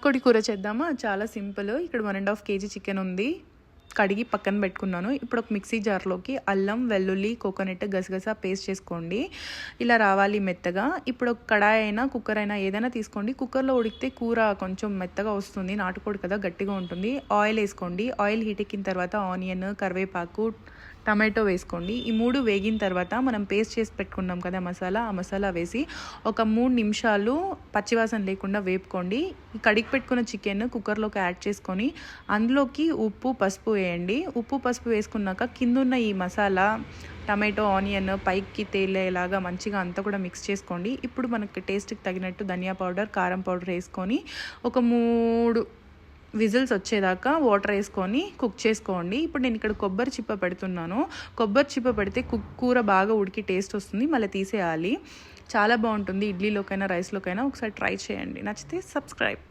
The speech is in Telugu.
నాటుకోడి కూర చేద్దామా? చాలా సింపుల్. ఇక్కడ 1.5 kg చికెన్ ఉంది, కడిగి పక్కన పెట్టుకున్నాను. ఇప్పుడు ఒక మిక్సీ జార్లోకి అల్లం, వెల్లుల్లి, కోకోనట్, గసగసా పేస్ట్ చేసుకోండి. ఇలా రావాలి మెత్తగా. ఇప్పుడు ఒక కడాయి అయినా కుక్కర్ అయినా ఏదైనా తీసుకోండి. కుక్కర్లో ఉడికితే కూర కొంచెం మెత్తగా వస్తుంది, నాటుకోడి కదా గట్టిగా ఉంటుంది. ఆయిల్ వేసుకోండి. ఆయిల్ హీట్ ఎక్కిన తర్వాత ఆనియన్, కరివేపాకు, టమాటో వేసుకోండి. ఈ 3 వేగిన తర్వాత మనం పేస్ట్ చేసి పెట్టుకున్నాం కదా మసాలా, ఆ మసాలా వేసి ఒక 3 నిమిషాలు పచ్చివాసన లేకుండా వేపుకోండి. ఈ కడిగి పెట్టుకున్న చికెన్ కుక్కర్లోకి యాడ్ చేసుకొని అందులోకి ఉప్పు, పసుపు వేయండి. ఉప్పు, పసుపు వేసుకున్నాక కిందున్న ఈ మసాలా, టమాటో, ఆనియన్ పైకి తేలేలాగా మంచిగా అంతా కూడా మిక్స్ చేసుకోండి. ఇప్పుడు మనకి టేస్ట్కి తగినట్టు ధనియా పౌడర్, కారం పౌడర్ వేసుకొని ఒక 3 విజిల్స్ వచ్చేదాకా వాటర్ వేసుకొని కుక్ చేసుకోండి. ఇప్పుడు నేను ఇక్కడ కొబ్బరి చిప్ప పెడుతున్నాను. కొబ్బరి చిప్ప పెడితే కూర బాగా ఉడికి టేస్ట్ వస్తుంది. మళ్ళీ తీసేయాలి. చాలా బాగుంటుంది. ఇడ్లీలోకైనా రైస్లోకైనా ఒకసారి ట్రై చేయండి. నచ్చితే సబ్స్క్రైబ్.